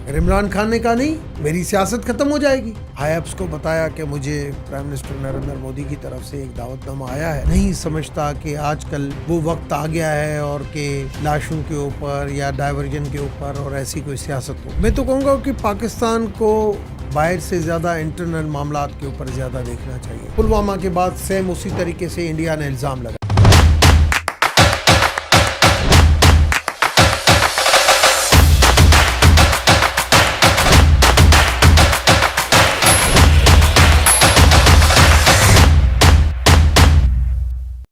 अगर इमरान खान ने कहा नहीं मेरी सियासत खत्म हो जाएगी। हायब्स को बताया कि मुझे प्राइम मिनिस्टर नरेंद्र मोदी की तरफ से एक दावतनामा आया है। नहीं समझता कि आजकल वो वक्त आ गया है और कि लाशों के ऊपर या डाइवर्जन के ऊपर और ऐसी कोई सियासत हो। मैं तो कहूँगा कि पाकिस्तान को बाहर से ज्यादा इंटरनल मामलात के ऊपर ज्यादा देखना चाहिए। पुलवामा के बाद सेम उसी तरीके से इंडिया ने इल्जाम लगाया।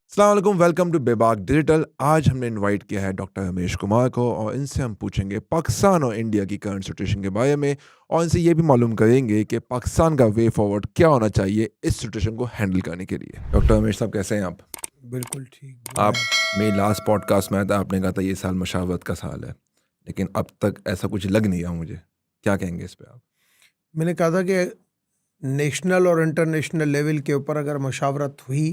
अस्सलाम वालेकुम, वेलकम टू बेबाक डिजिटल। आज हमने इनवाइट किया है डॉक्टर रमेश कुमार को और इनसे हम पूछेंगे पाकिस्तान और इंडिया की करंट सिचुएशन के बारे में और इनसे ये भी मालूम करेंगे कि पाकिस्तान का वे फॉरवर्ड क्या होना चाहिए इस सिचुएशन को हैंडल करने के लिए। डॉक्टर रमेश साहब, कैसे हैं आप? बिल्कुल ठीक। आप मेरी लास्ट पॉडकास्ट में आया था, आपने कहा था ये साल मशावरत का साल है, लेकिन अब तक ऐसा कुछ लग नहीं रहा मुझे। क्या कहेंगे इस पर आप? मैंने कहा था कि नेशनल और इंटरनेशनल लेवल के ऊपर अगर मुशावरत हुई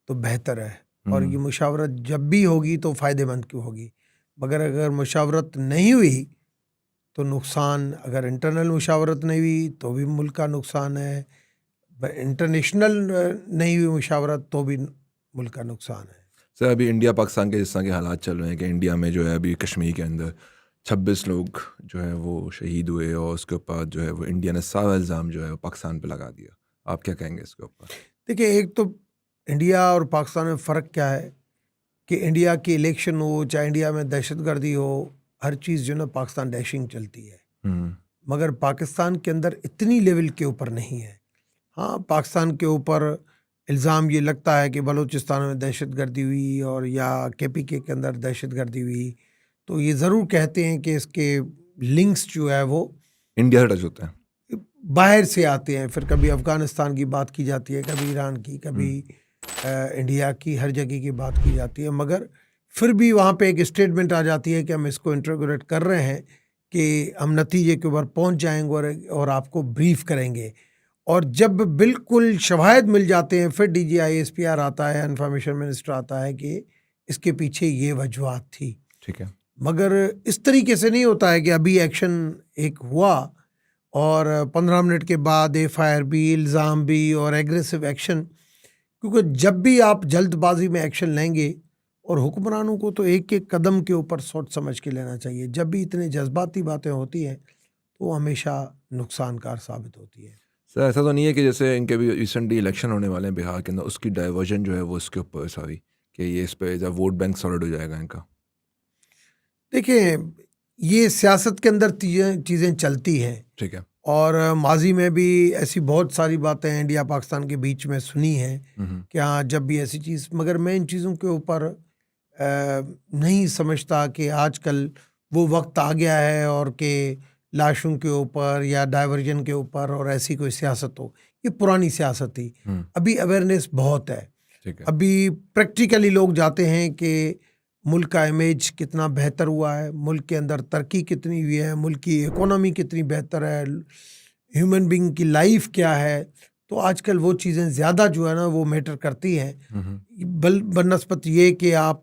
तो बेहतर है और ये मुशावरत जब भी होगी तो फ़ायदेमंद क्यों होगी। मगर अगर मुशावरत नहीं हुई तो नुकसान, अगर इंटरनल मुशावरत नहीं हुई तो भी मुल्क का नुकसान है, इंटरनेशनल नहीं हुई मुशावरत तो भी मुल्क का नुकसान है। सर, अभी इंडिया पाकिस्तान के जिस तरह के हालात चल रहे हैं कि इंडिया में जो है अभी कश्मीर के अंदर 26 लोग जो है वो शहीद हुए और उसके ऊपर जो है वो इंडिया ने सारा इल्ज़ाम जो है वो पाकिस्तान पे लगा दिया। आप क्या कहेंगे इसके ऊपर? देखिए, एक तो इंडिया और पाकिस्तान में फ़र्क क्या है कि इंडिया की इलेक्शन हो चाहे इंडिया में दहशतगर्दी हो, हर चीज़ जो ना पाकिस्तान डैशिंग चलती है। मगर पाकिस्तान के अंदर इतनी लेवल के ऊपर नहीं है। हाँ, पाकिस्तान के ऊपर इल्ज़ाम ये लगता है कि बलूचिस्तान में दहशतगर्दी हुई और या KPK के अंदर दहशतगर्दी हुई, तो ये ज़रूर कहते हैं कि इसके लिंक्स जो है वो इंडिया से टच होता है, बाहर से आते हैं। फिर कभी अफ़गानिस्तान की बात की जाती है, कभी ईरान की, कभी इंडिया की, हर जगह की बात की जाती है। मगर फिर भी वहाँ पे एक स्टेटमेंट आ जाती है कि हम इसको इंटरोगेट कर रहे हैं कि हम नतीजे के ऊपर पहुँच जाएंगे और आपको ब्रीफ करेंगे। और जब बिल्कुल शवाहिद मिल जाते हैं फिर DGI SPR आता है, इन्फॉर्मेशन मिनिस्टर आता है कि इसके पीछे ये वजूहत थी। ठीक है। मगर इस तरीके से नहीं होता है कि अभी एक्शन एक हुआ और 15 मिनट के बाद FIR भी, इल्ज़ाम भी और एग्रेसिव एक्शन। क्योंकि जब भी आप जल्दबाजी में एक्शन लेंगे, और हुक्मरानों को तो एक एक कदम के ऊपर सोच समझ के लेना चाहिए, जब भी इतने जज्बाती बातें होती हैं तो वो हमेशा नुकसानकार साबित होती है। सर, ऐसा तो नहीं है कि जैसे इनके भी रिसेंटली इलेक्शन होने वाले हैं बिहार के अंदर, उसकी डाइवर्जन जो है वो इसके ऊपर सॉरी कि ये इस पे जब वोट बैंक सॉलिड हो जाएगा इनका? देखिए, ये सियासत के अंदर चीज़ें चलती हैं। ठीक है। और माजी में भी ऐसी बहुत सारी बातें इंडिया पाकिस्तान के बीच में सुनी हैं कि हाँ, जब भी ऐसी चीज़, मगर मैं इन चीज़ों के ऊपर नहीं समझता कि आजकल वो वक्त आ गया है और कि लाशों के ऊपर या डाइवर्जन के ऊपर और ऐसी कोई सियासत हो। ये पुरानी सियासत थी। अभी अवेयरनेस बहुत है। ठीक है। अभी प्रैक्टिकली लोग जाते हैं कि मुल्क का इमेज कितना बेहतर हुआ है, मुल्क के अंदर तरक्की कितनी हुई है, मुल्क की इकोनॉमी कितनी बेहतर है, ह्यूमन बीइंग की लाइफ क्या है। तो आजकल वो चीज़ें ज़्यादा जो है ना वो मैटर करती हैं बनस्पत ये कि आप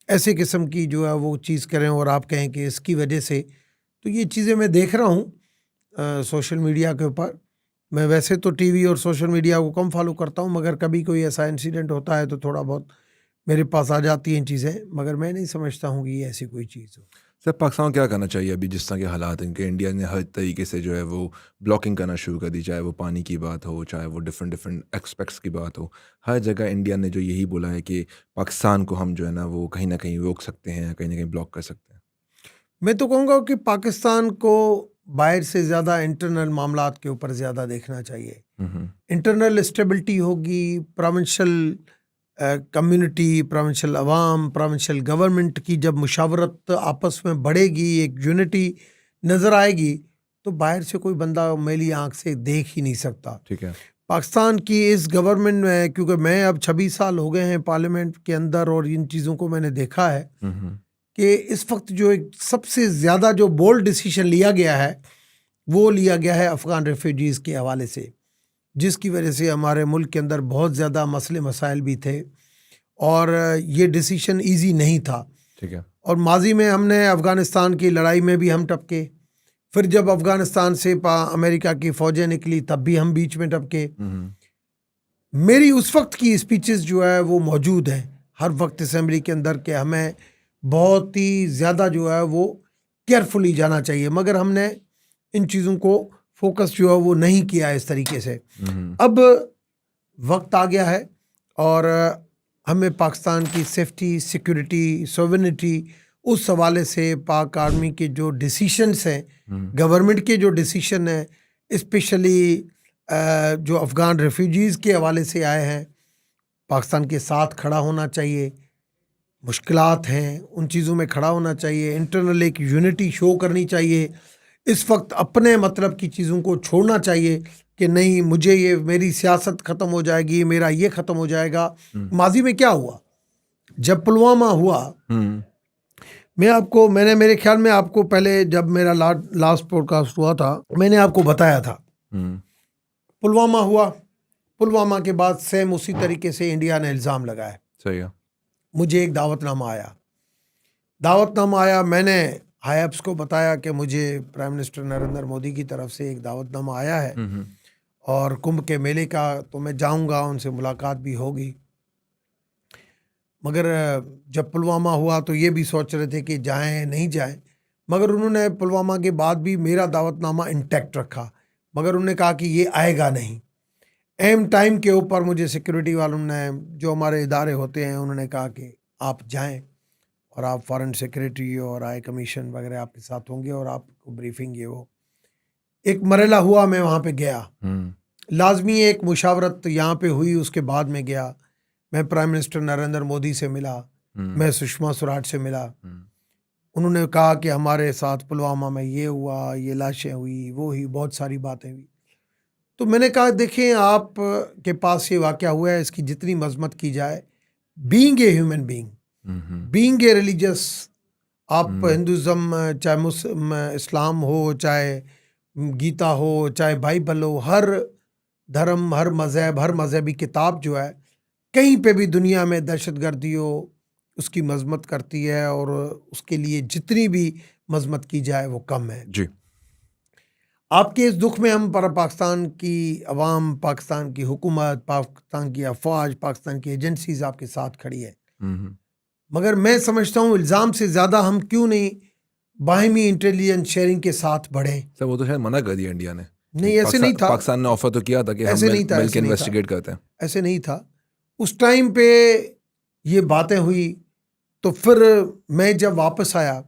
ऐसे किस्म की जो है वो चीज़ करें और आप कहें कि इसकी वजह से। तो ये चीज़ें मैं देख रहा हूँ सोशल मीडिया के ऊपर। मैं वैसे तो TV और सोशल मीडिया को कम फॉलो करता हूँ, मगर कभी कोई ऐसा इंसिडेंट होता है तो थोड़ा बहुत मेरे पास आ जाती हैं चीज़ें, मगर मैं नहीं समझता हूँ कि ये ऐसी कोई चीज़ हो। सर, पाकिस्तान को क्या करना चाहिए अभी जिस तरह के हालात हैं इनके? इंडिया ने हर तरीके से जो है वो ब्लॉकिंग करना शुरू कर दी, चाहे वो पानी की बात हो, चाहे वो डिफरेंट एक्सपेक्ट्स की बात हो। हर जगह इंडिया ने जो यही बोला है कि पाकिस्तान को हम जो है ना वो कहीं ना कहीं रोक सकते हैं, कहीं ना कहीं ब्लॉक कर सकते हैं। मैं तो कहूँगा कि पाकिस्तान को बाहर से ज़्यादा इंटरनल मामलात के ऊपर ज़्यादा देखना चाहिए। इंटरनल स्टेबिलिटी होगी, प्रोविंशियल कम्युनिटी, प्रोविंशियल अवाम, प्रोविंशियल गवर्नमेंट की जब मुशावरत आपस में बढ़ेगी, एक यूनिटी नज़र आएगी, तो बाहर से कोई बंदा मेली आंख से देख ही नहीं सकता। ठीक है। पाकिस्तान की इस गवर्नमेंट में, क्योंकि मैं अब 26 साल हो गए हैं पार्लियामेंट के अंदर और इन चीज़ों को मैंने देखा है कि इस वक्त जो एक सबसे ज़्यादा जो बोल्ड डिसीजन लिया गया है वो लिया गया है अफ़गान रेफ्यूजीज़ के हवाले से, जिसकी वजह से हमारे मुल्क के अंदर बहुत ज़्यादा मसले मसाइल भी थे और ये डिसीजन इजी नहीं था। ठीक है। और माजी में हमने अफ़गानिस्तान की लड़ाई में भी हम टपके, फिर जब अफगानिस्तान से अमेरिका की फौजें निकली तब भी हम बीच में टपके। मेरी उस वक्त की स्पीचेस जो है वो मौजूद हैं हर वक्त असेंबली के अंदर कि हमें बहुत ही ज़्यादा जो है वो केयरफुली जाना चाहिए, मगर हमने इन चीज़ों को फोकस जो है वो नहीं किया इस तरीके से। अब वक्त आ गया है और हमें पाकिस्तान की सेफ्टी, सिक्योरिटी, सोवरेनिटी उस हवाले से पाक आर्मी के जो डिसीशंस हैं, गवर्नमेंट के जो डिसीशन हैं, स्पेशली जो अफ़गान रेफ्यूजीज़ के हवाले से आए हैं, पाकिस्तान के साथ खड़ा होना चाहिए। मुश्किलात हैं उन चीज़ों में खड़ा होना चाहिए, इंटरनल एक यूनिटी शो करनी चाहिए। इस वक्त अपने मतलब की चीज़ों को छोड़ना चाहिए कि नहीं मुझे ये मेरी सियासत ख़त्म हो जाएगी, मेरा ये ख़त्म हो जाएगा। माजी में क्या हुआ, जब पुलवामा हुआ, मैंने मेरे ख्याल में आपको पहले जब मेरा लास्ट पॉडकास्ट हुआ था मैंने आपको बताया था, पुलवामा हुआ, पुलवामा के बाद सेम उसी तरीके से इंडिया ने इल्ज़ाम लगाया। सही है। मुझे एक दावतनामा आया, मैंने हायब्स को बताया कि मुझे प्राइम मिनिस्टर नरेंद्र मोदी की तरफ से एक दावतनामा आया है और कुंभ के मेले का तो मैं जाऊंगा, उनसे मुलाकात भी होगी। मगर जब पुलवामा हुआ तो ये भी सोच रहे थे कि जाएं नहीं जाएं, मगर उन्होंने पुलवामा के बाद भी मेरा दावतनामा इंटैक्ट रखा, मगर उन्होंने कहा कि ये आएगा नहीं। एम टाइम के ऊपर मुझे सिक्योरिटी वालों ने, जो हमारे इदारे होते हैं, उन्होंने कहा कि आप जाएं और आप फॉरेन सेक्रेटरी और हाई कमीशन वगैरह आपके साथ होंगे और आपको ब्रीफिंग ये वो। एक मरला हुआ, मैं वहाँ पे गया, लाजमी एक मुशावरत यहाँ पे हुई, उसके बाद में गया। मैं प्राइम मिनिस्टर नरेंद्र मोदी से मिला, मैं सुषमा स्वराज से मिला। उन्होंने कहा कि हमारे साथ पुलवामा में ये हुआ, ये लाशें हुई, वो ही बहुत सारी बातें हुई। तो मैंने कहा देखें आप के पास ये वाक़या हुआ है, इसकी जितनी मजम्मत की जाए, being a human being, being a religious, आप हिंदुज़म चाहे मुस्लिम इस्लाम हो, चाहे गीता हो, चाहे बाइबल हो, हर धर्म, हर मज़हब, हर मजहबी किताब जो है कहीं पे भी दुनिया में दहशतगर्दी हो उसकी मजम्मत करती है और उसके लिए जितनी भी मजम्मत की जाए वो कम है। जी, आपके इस दुख में हम पर पाकिस्तान की अवाम, पाकिस्तान की हुकूमत, पाकिस्तान की अफवाज, पाकिस्तान की एजेंसीज आपके साथ खड़ी है। मगर मैं समझता हूँ इल्ज़ाम से ज़्यादा हम क्यों नहीं बाहिमी इंटेलिजेंस शेयरिंग के साथ बढ़े। सर वो तो शायद मना कर दिया इंडिया ने। नहीं, ऐसे नहीं था। पाकिस्तान ने ऑफर तो किया था कि हम मिलकर इन्वेस्टिगेट करते हैं। ऐसे नहीं था। उस टाइम पे ये बातें हुई तो फिर मैं जब वापस आया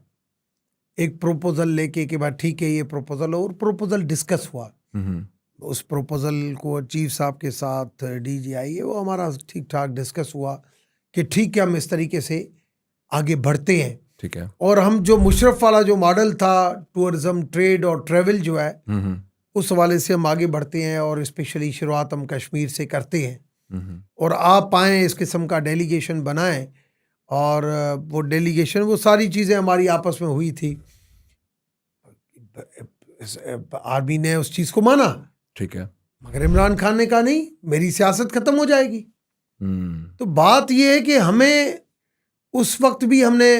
एक प्रोपोज़ल लेके कि भाई ठीक है ये प्रोपोज़ल, और प्रोपोज़ल डिस्कस हुआ। उस प्रोपोज़ल को चीफ साहब के साथ DGI वो हमारा ठीक ठाक डिस्कस हुआ कि ठीक है हम इस तरीके से आगे बढ़ते हैं। ठीक है। और हम जो मुशर्रफ वाला जो मॉडल था टूरिज्म, ट्रेड और ट्रैवल जो है उस हवाले से हम आगे बढ़ते हैं और स्पेशली शुरुआत हम कश्मीर से करते हैं। और आप आएँ, इस किस्म का डेलीगेशन बनाएं, और वो डेलीगेशन, वो सारी चीज़ें हमारी आपस में हुई थी। आर्मी ने उस चीज़ को माना, ठीक है, मगर इमरान खान ने कहा नहीं, मेरी सियासत ख़त्म हो जाएगी। तो बात ये है कि हमें उस वक्त भी हमने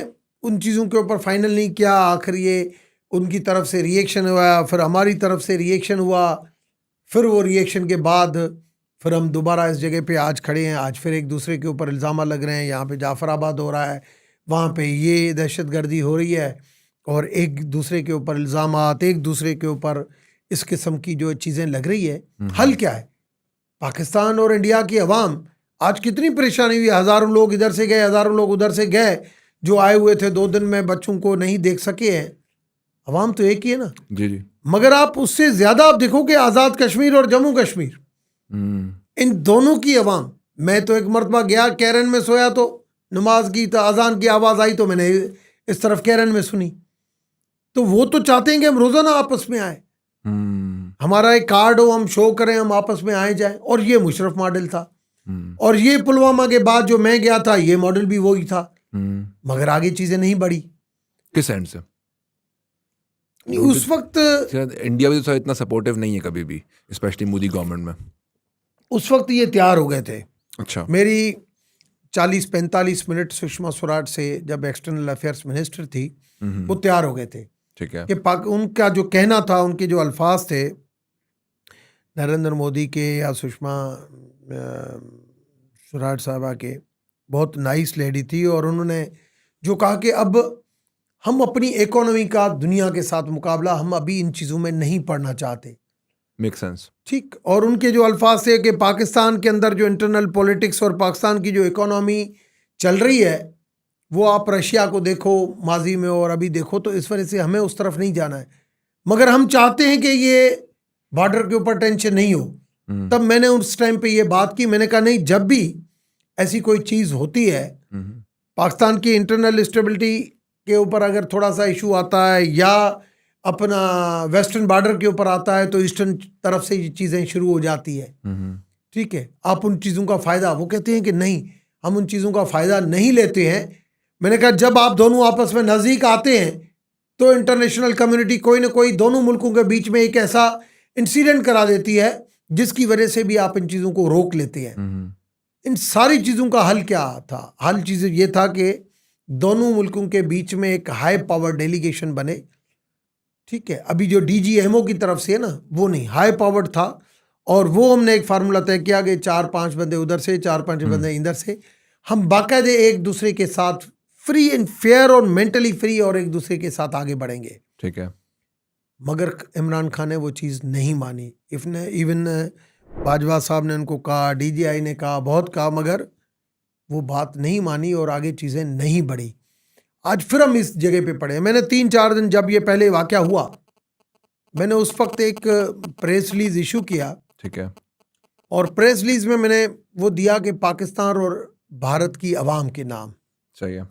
उन चीज़ों के ऊपर फाइनल नहीं किया। आखिर ये उनकी तरफ से रिएक्शन हुआ, फिर हमारी तरफ से रिएक्शन हुआ, फिर वो रिएक्शन के बाद फिर हम दोबारा इस जगह पे आज खड़े हैं। आज फिर एक दूसरे के ऊपर इल्ज़ाम लग रहे हैं, यहाँ पे जाफराबाद हो रहा है, वहाँ पे ये दहशतगर्दी हो रही है, और एक दूसरे के ऊपर इल्ज़ामात, एक दूसरे के ऊपर इस किस्म की जो चीज़ें लग रही है। हल क्या है? पाकिस्तान और इंडिया की अवाम आज कितनी परेशानी हुई, हज़ारों लोग इधर से गए, हज़ारों लोग उधर से गए, जो आए हुए थे 2 दिन में बच्चों को नहीं देख सके हैं। अवाम तो एक ही है ना। जी जी। मगर आप उससे ज़्यादा आप देखोगे आज़ाद कश्मीर और जम्मू कश्मीर, इन दोनों की अवाम। मैं तो एक मरतबा गया, कैरन में सोया, तो नमाज की अजान की आवाज़ आई तो मैंने इस तरफ कैरन में सुनी। तो वो तो चाहते हैं कि हम रोज़ाना आपस में आए, हमारा एक कार्ड हो, हम शो करें, हम आपस में आए जाए। और ये मुशर्रफ मॉडल था, और ये पुलवामा के बाद जो मैं गया था ये मॉडल भी वही था। मगर आगे चीज़ें नहीं बढ़ी। किस एंड से? उस वक्त इंडिया भी तो इतना सपोर्टिव नहीं है कभी भी, स्पेशली मोदी गवर्नमेंट में। उस वक्त ये तैयार हो गए थे। अच्छा। मेरी 40-45 मिनट सुषमा स्वराज से, जब एक्सटर्नल अफेयर्स मिनिस्टर थी, वो तैयार हो गए थे ठीक है। कि उनका जो कहना था, उनके जो अल्फाज थे नरेंद्र मोदी के या सुषमा स्वराज साहबा के, बहुत नाइस लेडी थी, और उन्होंने जो कहा कि अब हम अपनी इकोनॉमी का दुनिया के साथ मुकाबला हम अभी इन चीज़ों में नहीं पड़ना चाहते। Make sense. ठीक। और उनके जो अल्फाज थे कि पाकिस्तान के अंदर जो इंटरनल पॉलिटिक्स और पाकिस्तान की जो इकोनॉमी चल रही है, वो आप रशिया को देखो माजी में और अभी देखो, तो इस वजह से हमें उस तरफ नहीं जाना है। मगर हम चाहते हैं कि ये बॉर्डर के ऊपर टेंशन नहीं हो। तब मैंने उस टाइम पे ये बात की, मैंने कहा नहीं, जब भी ऐसी कोई चीज़ होती है, पाकिस्तान की इंटरनल स्टेबिलिटी के ऊपर अगर थोड़ा सा इशू आता है या अपना वेस्टर्न बॉर्डर के ऊपर आता है, तो ईस्टर्न तरफ से ये चीज़ें शुरू हो जाती है। ठीक है, आप उन चीज़ों का फ़ायदा, वो कहते हैं कि नहीं, हम उन चीज़ों का फ़ायदा नहीं लेते हैं। मैंने कहा जब आप दोनों आपस में नज़दीक आते हैं तो इंटरनेशनल कम्युनिटी कोई ना कोई दोनों मुल्कों के बीच में एक ऐसा इंसिडेंट करा देती है जिसकी वजह से भी आप इन चीज़ों को रोक लेते हैं। इन सारी चीज़ों का हल क्या था? हल चीज़ ये था कि दोनों मुल्कों के बीच में एक हाई पावर डेलीगेशन बने। ठीक है, अभी जो DGMO की तरफ से है ना, वो नहीं, हाई पावर्ड था, और वो हमने एक फार्मूला तय किया कि 4-5 बंदे उधर से, 4-5 बंदे इधर से, हम बाकायदे एक दूसरे के साथ फ्री एंड फेयर और मेंटली फ्री और एक दूसरे के साथ आगे बढ़ेंगे। ठीक है। मगर इमरान खान ने वो चीज़ नहीं मानी। इवन बाजवा साहब ने उनको कहा, DGI ने कहा, बहुत कहा, मगर वो बात नहीं मानी और आगे चीज़ें नहीं बढ़ी। आज फिर हम इस जगह पे पड़े हैं। मैंने 3-4 दिन, जब ये पहले वाक़या हुआ, मैंने उस वक्त एक प्रेस रिलीज इशू किया। ठीक है। और प्रेस रिलीज में मैंने वो दिया कि पाकिस्तान और भारत की अवाम के नाम, सही है,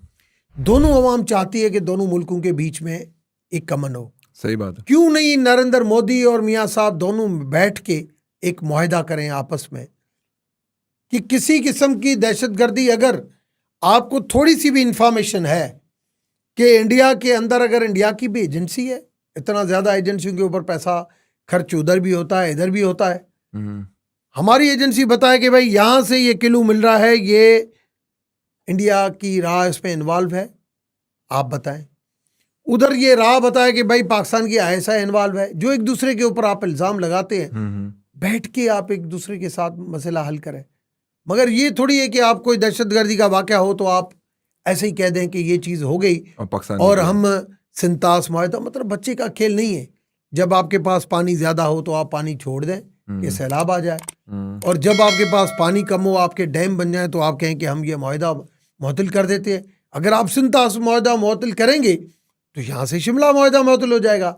दोनों अवाम चाहती है कि दोनों मुल्कों के बीच में एक अमन हो। सही बात है। क्यों नहीं नरेंद्र मोदी और मियाँ साहब दोनों बैठ के एक मुआहदा करें आपस में कि किसी किस्म की दहशतगर्दी, अगर आपको थोड़ी सी भी इंफॉर्मेशन है कि इंडिया के अंदर, अगर इंडिया की भी एजेंसी है, इतना ज़्यादा एजेंसियों के ऊपर पैसा खर्च उधर भी होता है, इधर भी होता है, हमारी एजेंसी बताए कि भाई यहाँ से ये किलो मिल रहा है, ये इंडिया की राह इसमें इन्वॉल्व है, आप बताएं। उधर ये राह बताए कि भाई पाकिस्तान की ISI इन्वॉल्व है। जो एक दूसरे के ऊपर आप इल्ज़ाम लगाते हैं, बैठ के आप एक दूसरे के साथ मसला हल करें। मगर ये थोड़ी है कि आप कोई दहशतगर्दी का वाक़या हो तो आप ऐसे ही कह दें कि ये चीज़ हो गई और हम सिंतास मुआहदा, मतलब बच्चे का खेल नहीं है। जब आपके पास पानी ज़्यादा हो तो आप पानी छोड़ दें कि सैलाब आ जाए, और जब आपके पास पानी कम हो, आपके डैम बन जाए, तो आप कहें कि हम ये मुआहदा मुअत्तल कर देते हैं। अगर आप सिंतास मुआहदा मुअत्तल करेंगे तो यहाँ से शिमला मुआहदा मुअत्तल हो जाएगा,